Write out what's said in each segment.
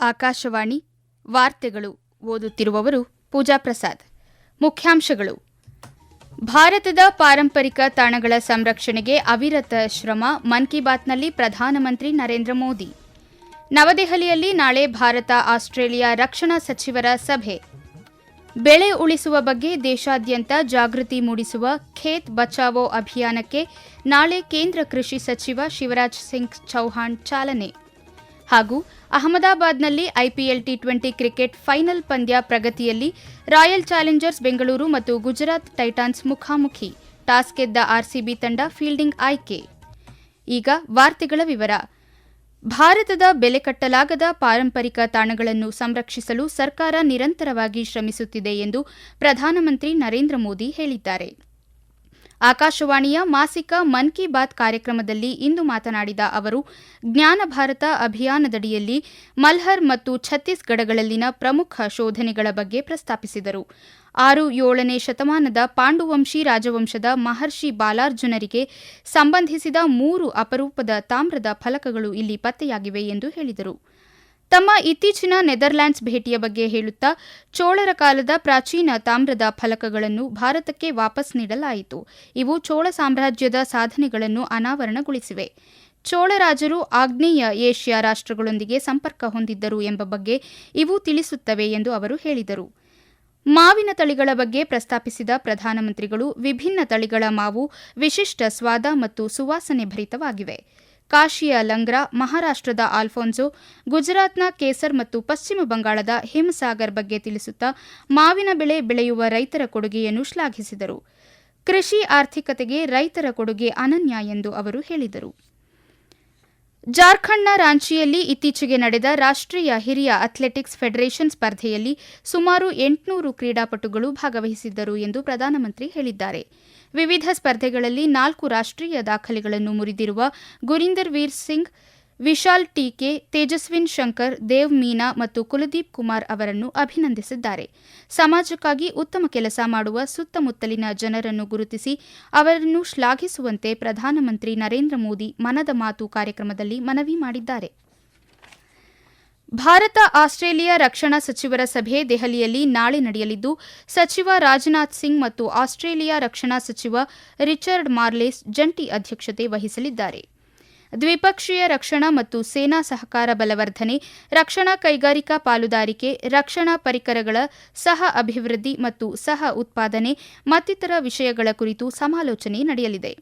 ಆಕಾಶವಾಣಿ ವಾರ್ತೆಗಳು. ಓದುತ್ತಿರುವವರು ಪೂಜಾ ಪ್ರಸಾದ್. ಮುಖ್ಯಾಂಶಗಳು: ಭಾರತದ ಪಾರಂಪರಿಕ ತಾಣಗಳ ಸಂರಕ್ಷಣೆಗೆ ಅವಿರತ ಶ್ರಮ, ಮನ್ ಕಿ ಬಾತ್ನಲ್ಲಿ ಪ್ರಧಾನಮಂತ್ರಿ ನರೇಂದ್ರ ಮೋದಿ. ನವದೆಹಲಿಯಲ್ಲಿ ನಾಳೆ ಭಾರತ ಆಸ್ಟ್ರೇಲಿಯಾ ರಕ್ಷಣಾ ಸಚಿವರ ಸಭೆ. ಬೆಳೆ ಉಳಿಸುವ ಬಗ್ಗೆ ದೇಶಾದ್ಯಂತ ಜಾಗೃತಿ ಮೂಡಿಸುವ ಖೇತ್ ಬಚಾವೋ ಅಭಿಯಾನಕ್ಕೆ ನಾಳೆ ಕೇಂದ್ರ ಕೃಷಿ ಸಚಿವ ಶಿವರಾಜ್ ಸಿಂಗ್ ಚೌಹಾಣ್ ಚಾಲನೆ. ಹಾಗೂ ಅಹಮದಾಬಾದ್ನಲ್ಲಿ ಐಪಿಎಲ್ ಟಿ20 ಕ್ರಿಕೆಟ್ ಫೈನಲ್ ಪಂದ್ಯ ಪ್ರಗತಿಯಲ್ಲಿ ರಾಯಲ್ ಚಾಲೆಂಜರ್ಸ್ ಬೆಂಗಳೂರು ಮತ್ತು ಗುಜರಾತ್ ಟೈಟಾನ್ಸ್ ಮುಖಾಮುಖಿ. ಟಾಸ್ ಗೆದ್ದ ಆರ್ಸಿಬಿ ತಂಡ ಫೀಲ್ಡಿಂಗ್ ಆಯ್ಕೆ. ಈಗ ವಾರ್ತೆಗಳ ವಿವರ. ಭಾರತದ ಬೆಲೆ ಕಟ್ಟಲಾಗದ ಪಾರಂಪರಿಕ ತಾಣಗಳನ್ನು ಸಂರಕ್ಷಿಸಲು ಸರ್ಕಾರ ನಿರಂತರವಾಗಿ ಶ್ರಮಿಸುತ್ತಿದೆ ಎಂದು ಪ್ರಧಾನಮಂತ್ರಿ ನರೇಂದ್ರ ಮೋದಿ ಹೇಳಿದ್ದಾರೆ. ಆಕಾಶವಾಣಿಯ ಮಾಸಿಕ ಮನ್ ಕಿ ಬಾತ್ ಕಾರ್ಯಕ್ರಮದಲ್ಲಿ ಇಂದು ಮಾತನಾಡಿದ ಅವರು, ಜ್ಞಾನ ಭಾರತ ಅಭಿಯಾನದಡಿಯಲ್ಲಿ ಮಲ್ಹರ್ ಮತ್ತು ಛತ್ತೀಸ್ಗಢಗಳಲ್ಲಿನ ಪ್ರಮುಖ ಶೋಧನೆಗಳ ಬಗ್ಗೆ ಪ್ರಸ್ತಾಪಿಸಿದರು. 6-7ನೇ ಶತಮಾನದ ಪಾಂಡುವಂಶಿ ರಾಜವಂಶದ ಮಹರ್ಷಿ ಬಾಲಾರ್ಜುನರಿಗೆ ಸಂಬಂಧಿಸಿದ 3 ಅಪರೂಪದ ತಾಮ್ರದ ಫಲಕಗಳು ಇಲ್ಲಿ ಪತ್ತೆಯಾಗಿವೆ ಎಂದು ಹೇಳಿದರು. ತಮ್ಮ ಇತ್ತೀಚಿನ ನೆದರ್ಲ್ಯಾಂಡ್ಸ್ ಭೇಟಿಯ ಬಗ್ಗೆ ಹೇಳುತ್ತಾ, ಚೋಳರ ಕಾಲದ ಪ್ರಾಚೀನ ತಾಮ್ರದ ಫಲಕಗಳನ್ನು ಭಾರತಕ್ಕೆ ವಾಪಸ್ ನೀಡಲಾಯಿತು. ಇವು ಚೋಳ ಸಾಮ್ರಾಜ್ಯದ ಸಾಧನೆಗಳನ್ನು ಅನಾವರಣಗೊಳಿಸಿವೆ. ಚೋಳರಾಜರು ಆಗ್ನೇಯ ಏಷ್ಯಾ ರಾಷ್ಟ್ರಗಳೊಂದಿಗೆ ಸಂಪರ್ಕ ಹೊಂದಿದ್ದರು ಎಂಬ ಬಗ್ಗೆ ಇವು ತಿಳಿಸುತ್ತವೆ ಎಂದು ಅವರು ಹೇಳಿದರು. ಮಾವಿನ ತಳಿಗಳ ಬಗ್ಗೆ ಪ್ರಸ್ತಾಪಿಸಿದ ಪ್ರಧಾನಮಂತ್ರಿಗಳು, ವಿಭಿನ್ನ ತಳಿಗಳ ಮಾವು ವಿಶಿಷ್ಟ ಸ್ವಾದ ಮತ್ತು ಸುವಾಸನೆ ಭರಿತವಾಗಿವೆ. ಕಾಶಿಯ ಲಂಗ್ರಾ, ಮಹಾರಾಷ್ಟ್ರದ ಆಲ್ಫೋನ್ಸೋ, ಗುಜರಾತ್ನ ಕೇಸರ್ ಮತ್ತು ಪಶ್ಚಿಮ ಬಂಗಾಳದ ಹಿಮಸಾಗರ್ ಬಗ್ಗೆ ತಿಳಿಸುತ್ತಾ ಮಾವಿನ ಬೆಳೆ ಬೆಳೆಯುವ ರೈತರ ಕೊಡುಗೆಯನ್ನು ಶ್ಲಾಘಿಸಿದರು. ಕೃಷಿ ಆರ್ಥಿಕತೆಗೆ ರೈತರ ಕೊಡುಗೆ ಅನನ್ಯ ಎಂದು ಅವರು ಹೇಳಿದರು. ಜಾರ್ಖಂಡ್ನ ರಾಂಚಿಯಲ್ಲಿ ಇತ್ತೀಚೆಗೆ ನಡೆದ ರಾಷ್ಟ್ರೀಯ ಹಿರಿಯ ಅಥ್ಲೆಟಿಕ್ಸ್ ಫೆಡರೇಷನ್ ಸ್ಪರ್ಧೆಯಲ್ಲಿ ಸುಮಾರು 800 ಕ್ರೀಡಾಪಟುಗಳು ಭಾಗವಹಿಸಿದ್ದರು ಎಂದು ಪ್ರಧಾನಮಂತ್ರಿ ಹೇಳಿದ್ದಾರೆ. ವಿವಿಧ ಸ್ಪರ್ಧೆಗಳಲ್ಲಿ 4 ರಾಷ್ಟ್ರೀಯ ದಾಖಲೆಗಳನ್ನು ಮುರಿದಿರುವ ಗುರಿಂದರ್ ವೀರ್ ಸಿಂಗ್, ವಿಶಾಲ್ ಟೀಕೆ, ತೇಜಸ್ವಿನ್ ಶಂಕರ್, ದೇವ್ ಮೀನಾ ಮತ್ತು ಕುಲದೀಪ್ ಕುಮಾರ್ ಅವರನ್ನು ಅಭಿನಂದಿಸಿದ್ದಾರೆ. ಸಮಾಜಕ್ಕಾಗಿ ಉತ್ತಮ ಕೆಲಸ ಮಾಡುವ ಸುತ್ತಮುತ್ತಲಿನ ಜನರನ್ನು ಗುರುತಿಸಿ ಅವರನ್ನು ಶ್ಲಾಘಿಸುವಂತೆ ಪ್ರಧಾನಮಂತ್ರಿ ನರೇಂದ್ರ ಮೋದಿ ಮನದ ಮಾತು ಕಾರ್ಯಕ್ರಮದಲ್ಲಿ ಮನವಿ ಮಾಡಿದ್ದಾರೆ. ಭಾರತ ಆಸ್ಟ್ರೇಲಿಯಾ ರಕ್ಷಣಾ ಸಚಿವರ ಸಭೆ ದೆಹಲಿಯಲ್ಲಿ ನಾಳೆ ನಡೆಯಲಿದ್ದು, ಸಚಿವ ರಾಜನಾಥ್ ಸಿಂಗ್ ಮತ್ತು ಆಸ್ಟ್ರೇಲಿಯಾ ರಕ್ಷಣಾ ಸಚಿವ ರಿಚರ್ಡ್ ಮಾರ್ಲೆಸ್ ಜಂಟಿ ಅಧ್ಯಕ್ಷತೆ ವಹಿಸಲಿದ್ದಾರೆ. ದ್ವಿಪಕ್ಷೀಯ ರಕ್ಷಣಾ ಮತ್ತು ಸೇನಾ ಸಹಕಾರ ಬಲವರ್ಧನೆ, ರಕ್ಷಣಾ ಕೈಗಾರಿಕಾ ಪಾಲುದಾರಿಕೆ, ರಕ್ಷಣಾ ಪರಿಕರಗಳ ಸಹ ಅಭಿವೃದ್ಧಿ ಮತ್ತು ಸಹ ಉತ್ಪಾದನೆ ಮತ್ತಿತರ ವಿಷಯಗಳ ಕುರಿತು ಸಮಾಲೋಚನೆ ನಡೆಯಲಿದೆ.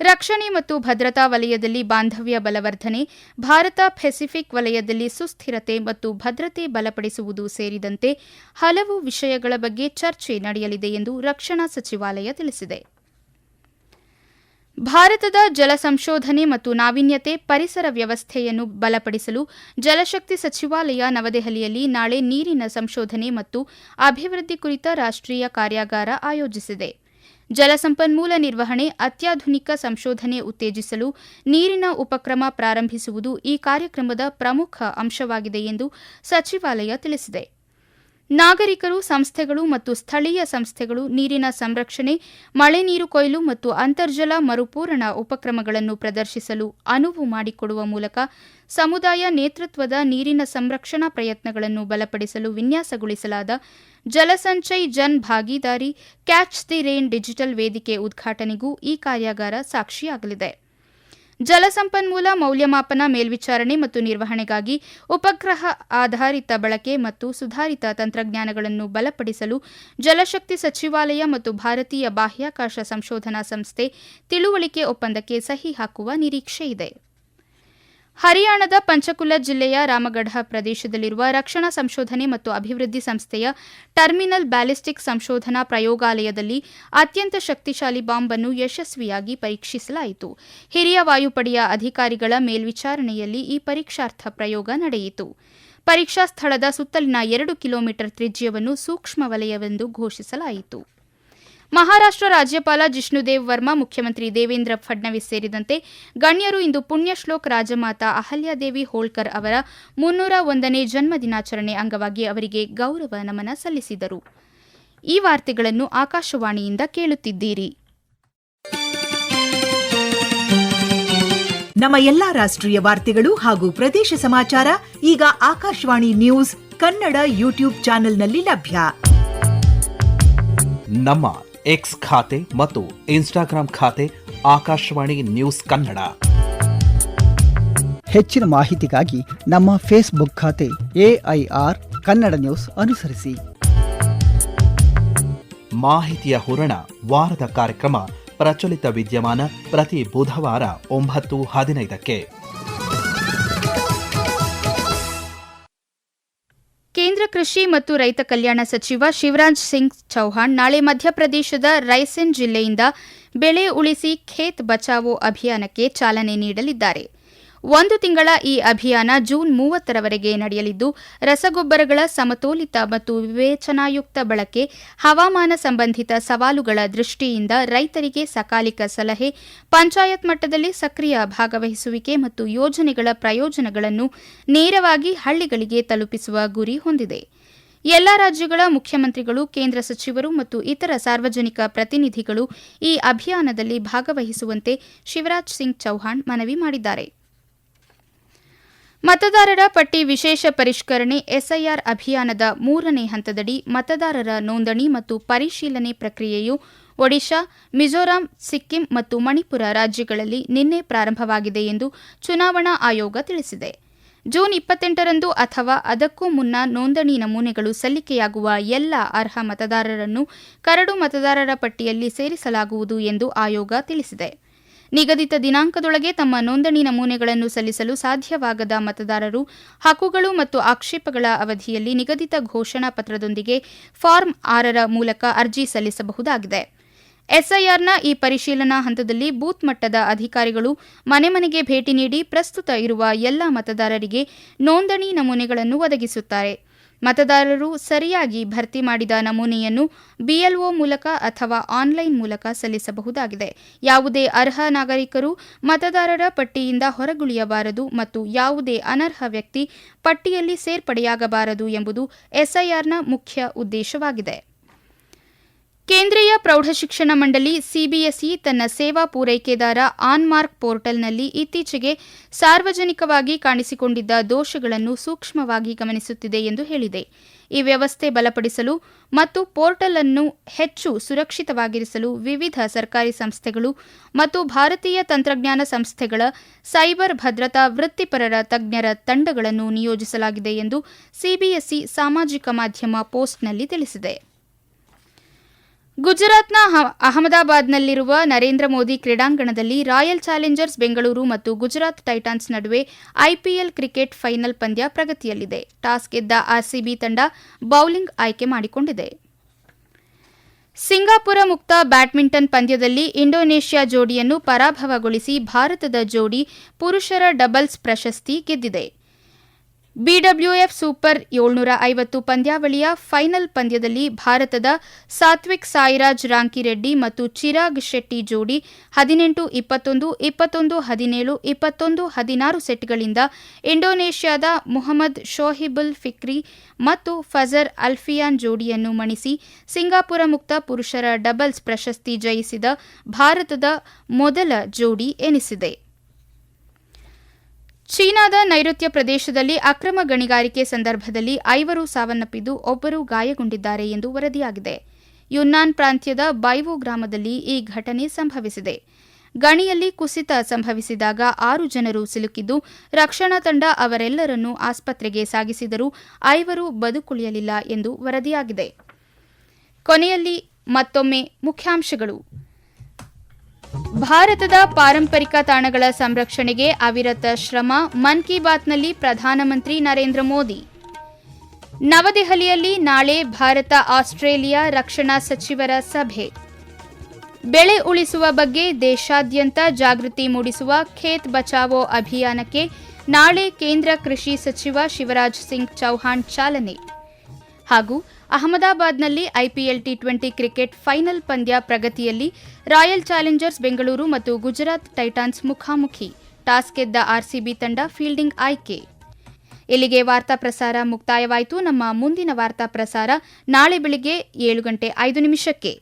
ರಕ್ಷಣೆ ಮತ್ತು ಭದ್ರತಾ ವಲಯದಲ್ಲಿ ಬಾಂಧವ್ಯ ಬಲವರ್ಧನೆ, ಭಾರತ ಪೆಸಿಫಿಕ್ ವಲಯದಲ್ಲಿ ಸುಸ್ಥಿರತೆ ಮತ್ತು ಭದ್ರತೆ ಬಲಪಡಿಸುವುದು ಸೇರಿದಂತೆ ಹಲವು ವಿಷಯಗಳ ಬಗ್ಗೆ ಚರ್ಚೆ ನಡೆಯಲಿದೆ ಎಂದು ರಕ್ಷಣಾ ಸಚಿವಾಲಯ ತಿಳಿಸಿದೆ. ಭಾರತದ ಜಲ ಸಂಶೋಧನೆ ಮತ್ತು ನಾವೀನ್ಯತೆ, ಪರಿಸರ ವ್ಯವಸ್ಥೆಯನ್ನು ಬಲಪಡಿಸಲು ಜಲಶಕ್ತಿ ಸಚಿವಾಲಯ ನವದೆಹಲಿಯಲ್ಲಿ ನಾಳೆ ನೀರಿನ ಸಂಶೋಧನೆ ಮತ್ತು ಅಭಿವೃದ್ಧಿ ಕುರಿತ ರಾಷ್ಟ್ರೀಯ ಕಾರ್ಯಾಗಾರ ಆಯೋಜಿಸಿದೆ. ಜಲಸಂಪನ್ಮೂಲ ನಿರ್ವಹಣೆ, ಅತ್ಯಾಧುನಿಕ ಸಂಶೋಧನೆ ಉತ್ತೇಜಿಸಲು ನೀರಿನ ಉಪಕ್ರಮ ಪ್ರಾರಂಭಿಸುವುದು ಈ ಕಾರ್ಯಕ್ರಮದ ಪ್ರಮುಖ ಅಂಶವಾಗಿದೆ ಎಂದು ಸಚಿವಾಲಯ ತಿಳಿಸಿದೆ. ನಾಗರಿಕರು, ಸಂಸ್ಥೆಗಳು ಮತ್ತು ಸ್ಥಳೀಯ ಸಂಸ್ಥೆಗಳು ನೀರಿನ ಸಂರಕ್ಷಣೆ, ಮಳೆ ನೀರು ಕೊಯ್ಲು ಮತ್ತು ಅಂತರ್ಜಲ ಮರುಪೂರಣ ಉಪಕ್ರಮಗಳನ್ನು ಪ್ರದರ್ಶಿಸಲು ಅನುವು ಮಾಡಿಕೊಡುವ ಮೂಲಕ ಸಮುದಾಯ ನೇತೃತ್ವದ ನೀರಿನ ಸಂರಕ್ಷಣಾ ಪ್ರಯತ್ನಗಳನ್ನು ಬಲಪಡಿಸಲು ವಿನ್ಯಾಸಗೊಳಿಸಲಾದ Jal Sanchay Jan Bhagidari catch the rain digital ವೇದಿಕೆ ಉದ್ಘಾಟನೆಗೂ ಈ ಕಾರ್ಯಾಗಾರ ಸಾಕ್ಷಿಯಾಗಲಿದೆ. ಜಲಸಂಪನ್ಮೂಲ ಮೌಲ್ಯಮಾಪನ, ಮೇಲ್ವಿಚಾರಣೆ ಮತ್ತು ನಿರ್ವಹಣೆಗಾಗಿ ಉಪಗ್ರಹ ಆಧಾರಿತ ಬಳಕೆ ಮತ್ತು ಸುಧಾರಿತ ತಂತ್ರಜ್ಞಾನಗಳನ್ನು ಬಲಪಡಿಸಲು ಜಲಶಕ್ತಿ ಸಚಿವಾಲಯ ಮತ್ತು ಭಾರತೀಯ ಬಾಹ್ಯಾಕಾಶ ಸಂಶೋಧನಾ ಸಂಸ್ಥೆ ತಿಳುವಳಿಕೆ ಒಪ್ಪಂದಕ್ಕೆ ಸಹಿ ಹಾಕುವ ನಿರೀಕ್ಷೆಯಿದೆ. ಹರಿಯಾಣದ ಪಂಚಕುಲ ಜಿಲ್ಲೆಯ ರಾಮಗಢ ಪ್ರದೇಶದಲ್ಲಿರುವ ರಕ್ಷಣಾ ಸಂಶೋಧನೆ ಮತ್ತು ಅಭಿವೃದ್ಧಿ ಸಂಸ್ಥೆಯ ಟರ್ಮಿನಲ್ ಬ್ಯಾಲಿಸ್ಟಿಕ್ ಸಂಶೋಧನಾ ಪ್ರಯೋಗಾಲಯದಲ್ಲಿ ಅತ್ಯಂತ ಶಕ್ತಿಶಾಲಿ ಬಾಂಬ್ ಅನ್ನು ಯಶಸ್ವಿಯಾಗಿ ಪರೀಕ್ಷಿಸಲಾಯಿತು. ಹಿರಿಯ ವಾಯುಪಡೆಯ ಅಧಿಕಾರಿಗಳ ಮೇಲ್ವಿಚಾರಣೆಯಲ್ಲಿ ಈ ಪರೀಕ್ಷಾರ್ಥ ಪ್ರಯೋಗ ನಡೆಯಿತು. ಪರೀಕ್ಷಾ ಸ್ಥಳದ ಸುತ್ತಲಿನ 2 ಕಿಲೋಮೀಟರ್ ತ್ರಿಜ್ಯವನ್ನು ಸೂಕ್ಷ್ಮ ವಲಯವೆಂದು ಘೋಷಿಸಲಾಯಿತು. ಮಹಾರಾಷ್ಟ್ರ ರಾಜ್ಯಪಾಲ ಜಿಷ್ಣುದೇವ್ ವರ್ಮಾ, ಮುಖ್ಯಮಂತ್ರಿ ದೇವೇಂದ್ರ ಫಡ್ನವೀಸ್ ಸೇರಿದಂತೆ ಗಣ್ಯರು ಇಂದು ಪುಣ್ಯಶ್ಲೋಕ್ ರಾಜಮಾತಾ ಅಹಲ್ಯಾದೇವಿ ಹೋಳ್ಕರ್ ಅವರ 301ನೇ ಜನ್ಮದಿನಾಚರಣೆ ಅಂಗವಾಗಿ ಅವರಿಗೆ ಗೌರವ ನಮನ ಸಲ್ಲಿಸಿದರು. ಈ ವಾರ್ತೆಗಳನ್ನು ಆಕಾಶವಾಣಿಯಿಂದ ಕೇಳುತ್ತಿದ್ದೀರಿ. ನಮ್ಮ ಎಲ್ಲಾ ರಾಷ್ಟ್ರೀಯ ವಾರ್ತೆಗಳು ಹಾಗೂ ಪ್ರದೇಶ ಸಮಾಚಾರ ಈಗ ಆಕಾಶವಾಣಿ ನ್ಯೂಸ್ ಕನ್ನಡ ಯೂಟ್ಯೂಬ್ ಚಾನೆಲ್ನಲ್ಲಿ ಲಭ್ಯ. ನಮ್ಮ ಎಕ್ಸ್ ಖಾತೆ ಮತ್ತು ಇನ್ಸ್ಟಾಗ್ರಾಂ ಖಾತೆ ಆಕಾಶವಾಣಿ ನ್ಯೂಸ್ ಕನ್ನಡ. ಹೆಚ್ಚಿನ ಮಾಹಿತಿಗಾಗಿ ನಮ್ಮ ಫೇಸ್ಬುಕ್ ಖಾತೆ AIR ಕನ್ನಡ ನ್ಯೂಸ್ ಅನುಸರಿಸಿ. ಮಾಹಿತಿಯ ಹೂರಣ ವಾರದ ಕಾರ್ಯಕ್ರಮ ಪ್ರಚಲಿತ ವಿದ್ಯಮಾನ ಪ್ರತಿ ಬುಧವಾರ 9:15ಕ್ಕೆ. ಕೇಂದ್ರ ಕೃಷಿ ಮತ್ತು ರೈತ ಕಲ್ಯಾಣ ಸಚಿವ ಶಿವರಾಜ್ ಸಿಂಗ್ ಚೌಹಾಣ್ ನಾಳೆ ಮಧ್ಯಪ್ರದೇಶದ ರೈಸೆನ್ ಜಿಲ್ಲೆಯಿಂದ ಬೆಳೆ ಉಳಿಸಿ ಖೇತ್ ಬಚಾವೋ ಅಭಿಯಾನಕ್ಕೆ ಚಾಲನೆ ನೀಡಲಿದ್ದಾರೆ. 1 ತಿಂಗಳ ಈ ಅಭಿಯಾನ ಜೂನ್ 30ರವರೆಗೆ ನಡೆಯಲಿದ್ದು, ರಸಗೊಬ್ಬರಗಳ ಸಮತೋಲಿತ ಮತ್ತು ವಿವೇಚನಾಯುಕ್ತ ಬಳಕೆ, ಹವಾಮಾನ ಸಂಬಂಧಿತ ಸವಾಲುಗಳ ದೃಷ್ಟಿಯಿಂದ ರೈತರಿಗೆ ಸಕಾಲಿಕ ಸಲಹೆ, ಪಂಚಾಯತ್ ಮಟ್ಟದಲ್ಲಿ ಸಕ್ರಿಯ ಭಾಗವಹಿಸುವಿಕೆ ಮತ್ತು ಯೋಜನೆಗಳ ಪ್ರಯೋಜನಗಳನ್ನು ನೇರವಾಗಿ ಹಳ್ಳಿಗಳಿಗೆ ತಲುಪಿಸುವ ಗುರಿ ಹೊಂದಿದೆ. ಎಲ್ಲ ರಾಜ್ಯಗಳ ಮುಖ್ಯಮಂತ್ರಿಗಳು, ಕೇಂದ್ರ ಸಚಿವರು ಮತ್ತು ಇತರ ಸಾರ್ವಜನಿಕ ಪ್ರತಿನಿಧಿಗಳು ಈ ಅಭಿಯಾನದಲ್ಲಿ ಭಾಗವಹಿಸುವಂತೆ ಶಿವರಾಜ್ ಸಿಂಗ್ ಚೌಹಾಣ್ ಮನವಿ ಮಾಡಿದ್ದಾರೆ. ಮತದಾರರ ಪಟ್ಟಿ ವಿಶೇಷ ಪರಿಷ್ಕರಣೆ ಎಸ್ಐಆರ್ ಅಭಿಯಾನದ 3ನೇ ಹಂತದಡಿ ಮತದಾರರ ನೋಂದಣಿ ಮತ್ತು ಪರಿಶೀಲನೆ ಪ್ರಕ್ರಿಯೆಯು ಒಡಿಶಾ, ಮಿಜೋರಾಂ, ಸಿಕ್ಕಿಂ ಮತ್ತು ಮಣಿಪುರ ರಾಜ್ಯಗಳಲ್ಲಿ ನಿನ್ನೆ ಪ್ರಾರಂಭವಾಗಿದೆ ಎಂದು ಚುನಾವಣಾ ಆಯೋಗ ತಿಳಿಸಿದೆ. ಜೂನ್ 28ರಂದು ಅಥವಾ ಅದಕ್ಕೂ ಮುನ್ನ ನೋಂದಣಿ ನಮೂನೆಗಳು ಸಲ್ಲಿಕೆಯಾಗುವ ಎಲ್ಲ ಅರ್ಹ ಮತದಾರರನ್ನು ಕರಡು ಮತದಾರರ ಪಟ್ಟಿಯಲ್ಲಿ ಸೇರಿಸಲಾಗುವುದು ಎಂದು ಆಯೋಗ ತಿಳಿಸಿದೆ. ನಿಗದಿತ ದಿನಾಂಕದೊಳಗೆ ತಮ್ಮ ನೋಂದಣಿ ನಮೂನೆಗಳನ್ನು ಸಲ್ಲಿಸಲು ಸಾಧ್ಯವಾಗದ ಮತದಾರರು ಹಕ್ಕುಗಳು ಮತ್ತು ಆಕ್ಷೇಪಗಳ ಅವಧಿಯಲ್ಲಿ ನಿಗದಿತ ಘೋಷಣಾ ಪತ್ರದೊಂದಿಗೆ ಫಾರ್ಮ್ 6ರ ಮೂಲಕ ಅರ್ಜಿ ಸಲ್ಲಿಸಬಹುದಾಗಿದೆ. ಎಸ್ಐಆರ್ನ ಈ ಪರಿಶೀಲನಾ ಹಂತದಲ್ಲಿ ಬೂತ್ ಮಟ್ಟದ ಅಧಿಕಾರಿಗಳು ಮನೆ ಮನೆಗೆ ಭೇಟಿ ನೀಡಿ ಪ್ರಸ್ತುತ ಇರುವ ಎಲ್ಲ ಮತದಾರರಿಗೆ ನೋಂದಣಿ ನಮೂನೆಗಳನ್ನು ಒದಗಿಸುತ್ತಾರೆ. ಮತದಾರರು ಸರಿಯಾಗಿ ಭರ್ತಿ ಮಾಡಿದ ನಮೂನೆಯನ್ನು BLO ಮೂಲಕ ಅಥವಾ ಆನ್ಲೈನ್ ಮೂಲಕ ಸಲ್ಲಿಸಬಹುದಾಗಿದೆ. ಯಾವುದೇ ಅರ್ಹ ನಾಗರಿಕರು ಮತದಾರರ ಪಟ್ಟಿಯಿಂದ ಹೊರಗುಳಿಯಬಾರದು ಮತ್ತು ಯಾವುದೇ ಅನರ್ಹ ವ್ಯಕ್ತಿ ಪಟ್ಟಿಯಲ್ಲಿ ಸೇರ್ಪಡೆಯಾಗಬಾರದು ಎಂಬುದು ಎಸ್ಐಆರ್ನ ಮುಖ್ಯ ಉದ್ದೇಶವಾಗಿದೆ. ಕೇಂದ್ರೀಯ ಪ್ರೌಢಶಿಕ್ಷಣ ಮಂಡಳಿ CBSE ತನ್ನ ಸೇವಾ ಪೂರೈಕೆದಾರ ಆನ್ಮಾರ್ಕ್ ಪೋರ್ಟಲ್ನಲ್ಲಿ ಇತ್ತೀಚೆಗೆ ಸಾರ್ವಜನಿಕವಾಗಿ ಕಾಣಿಸಿಕೊಂಡಿದ್ದ ದೋಷಗಳನ್ನು ಸೂಕ್ಷ್ಮವಾಗಿ ಗಮನಿಸುತ್ತಿದೆ ಎಂದು ಹೇಳಿದೆ. ಈ ವ್ಯವಸ್ಥೆ ಬಲಪಡಿಸಲು ಮತ್ತು ಪೋರ್ಟಲ್ ಅನ್ನು ಹೆಚ್ಚು ಸುರಕ್ಷಿತವಾಗಿರಿಸಲು ವಿವಿಧ ಸರ್ಕಾರಿ ಸಂಸ್ಥೆಗಳು ಮತ್ತು ಭಾರತೀಯ ತಂತ್ರಜ್ಞಾನ ಸಂಸ್ಥೆಗಳ ಸೈಬರ್ ಭದ್ರತಾ ವೃತ್ತಿಪರರ ತಜ್ಞರ ತಂಡಗಳನ್ನು ನಿಯೋಜಿಸಲಾಗಿದೆ ಎಂದು CBSE ಸಾಮಾಜಿಕ ಮಾಧ್ಯಮ ಪೋಸ್ಟ್ನಲ್ಲಿ ತಿಳಿಸಿದೆ. ಗುಜರಾತ್ನ ಅಹಮದಾಬಾದ್ನಲ್ಲಿರುವ ನರೇಂದ್ರ ಮೋದಿ ಕ್ರೀಡಾಂಗಣದಲ್ಲಿ ರಾಯಲ್ ಚಾಲೆಂಜರ್ಸ್ ಬೆಂಗಳೂರು ಮತ್ತು ಗುಜರಾತ್ ಟೈಟಾನ್ಸ್ ನಡುವೆ IPL ಕ್ರಿಕೆಟ್ ಫೈನಲ್ ಪಂದ್ಯ ಪ್ರಗತಿಯಲ್ಲಿದೆ. ಟಾಸ್ ಗೆದ್ದ RCB ತಂಡ ಬೌಲಿಂಗ್ ಆಯ್ಕೆ ಮಾಡಿಕೊಂಡಿದೆ. ಸಿಂಗಾಪುರ ಮುಕ್ತ ಬ್ಯಾಡ್ಮಿಂಟನ್ ಪಂದ್ಯದಲ್ಲಿ ಇಂಡೋನೇಷ್ಯಾ ಜೋಡಿಯನ್ನು ಪರಾಭವಗೊಳಿಸಿ ಭಾರತದ ಜೋಡಿ ಪುರುಷರ ಡಬಲ್ಸ್ ಪ್ರಶಸ್ತಿ ಗೆದ್ದಿದೆ. BWF ಸೂಪರ್ 750 ಪಂದ್ಯಾವಳಿಯ ಫೈನಲ್ ಪಂದ್ಯದಲ್ಲಿ ಭಾರತದ ಸಾತ್ವಿಕ್ ಸಾಯಿರಾಜ್ ರಾಂಕಿರೆಡ್ಡಿ ಮತ್ತು ಚಿರಾಗ್ ಶೆಟ್ಟಿ ಜೋಡಿ 18-21, 21-17, 21-16 ಸೆಟ್ಗಳಿಂದ ಇಂಡೋನೇಷ್ಯಾದ ಮುಹಮ್ಮದ್ ಶೋಹಿಬುಲ್ ಫಿಕ್ರಿ ಮತ್ತು ಫಜರ್ ಅಲ್ಫಿಯಾನ್ ಜೋಡಿಯನ್ನು ಮಣಿಸಿ ಸಿಂಗಾಪುರ ಮುಕ್ತ ಪುರುಷರ ಡಬಲ್ಸ್ ಪ್ರಶಸ್ತಿ ಜಯಿಸಿದ ಭಾರತದ ಮೊದಲ ಜೋಡಿ ಎನಿಸಿದೆ. ಚೀನಾದ ನೈಋತ್ಯ ಪ್ರದೇಶದಲ್ಲಿ ಅಕ್ರಮ ಗಣಿಗಾರಿಕೆ ಸಂದರ್ಭದಲ್ಲಿ 5 ಸಾವನ್ನಪ್ಪಿದ್ದು 1 ಗಾಯಗೊಂಡಿದ್ದಾರೆ ಎಂದು ವರದಿಯಾಗಿದೆ. ಯುನ್ನಾನ್ ಪ್ರಾಂತ್ಯದ ಬೈವೋ ಗ್ರಾಮದಲ್ಲಿ ಈ ಘಟನೆ ಸಂಭವಿಸಿದೆ. ಗಣಿಯಲ್ಲಿ ಕುಸಿತ ಸಂಭವಿಸಿದಾಗ 6 ಜನರು ಸಿಲುಕಿದ್ದು ರಕ್ಷಣಾ ತಂಡ ಅವರೆಲ್ಲರನ್ನೂ ಆಸ್ಪತ್ರೆಗೆ ಸಾಗಿಸಿದರೂ 5 ಬದುಕುಳಿಯಲಿಲ್ಲ ಎಂದು ವರದಿಯಾಗಿದೆ. ಕೊನೆಯಲ್ಲಿ ಮತ್ತೊಮ್ಮೆ ಮುಖ್ಯಾಂಶಗಳು. ಭಾರತದ ಪಾರಂಪರಿಕ ತಾಣಗಳ ಸಂರಕ್ಷಣೆಗೆ ಅವಿರತ ಶ್ರಮ, ಮನ್ ಕಿ ಬಾತ್ನಲ್ಲಿ ಪ್ರಧಾನಮಂತ್ರಿ ನರೇಂದ್ರ ಮೋದಿ. ನವದೆಹಲಿಯಲ್ಲಿ ನಾಳೆ ಭಾರತ ಆಸ್ಟ್ರೇಲಿಯಾ ರಕ್ಷಣಾ ಸಚಿವರ ಸಭೆ. ಬೆಳೆ ಉಳಿಸುವ ಬಗ್ಗೆ ದೇಶಾದ್ಯಂತ ಜಾಗೃತಿ ಮೂಡಿಸುವ ಖೇತ್ ಬಚಾವೋ ಅಭಿಯಾನಕ್ಕೆ ನಾಳೆ ಕೇಂದ್ರ ಕೃಷಿ ಸಚಿವ ಶಿವರಾಜ್ ಸಿಂಗ್ ಚೌಹಾಣ್ ಚಾಲನೆ. ಹಾಗೂ ಅಹಮದಾಬಾದ್ನಲ್ಲಿ IPL T20 ಕ್ರಿಕೆಟ್ ಫೈನಲ್ ಪಂದ್ಯ ಪ್ರಗತಿಯಲ್ಲಿ ರಾಯಲ್ ಚಾಲೆಂಜರ್ಸ್ ಬೆಂಗಳೂರು ಮತ್ತು ಗುಜರಾತ್ ಟೈಟಾನ್ಸ್ ಮುಖಾಮುಖಿ. ಟಾಸ್ ಗೆದ್ದ RCB ತಂಡ ಫೀಲ್ಡಿಂಗ್ ಆಯ್ಕೆ. ಇಲ್ಲಿಗೆ ವಾರ್ತಾ ಪ್ರಸಾರ ಮುಕ್ತಾಯವಾಯಿತು. ನಮ್ಮ ಮುಂದಿನ ವಾರ್ತಾ ಪ್ರಸಾರ ನಾಳೆ ಬೆಳಿಗ್ಗೆ 7:05 ನಿಮಿಷಕ್ಕೆ.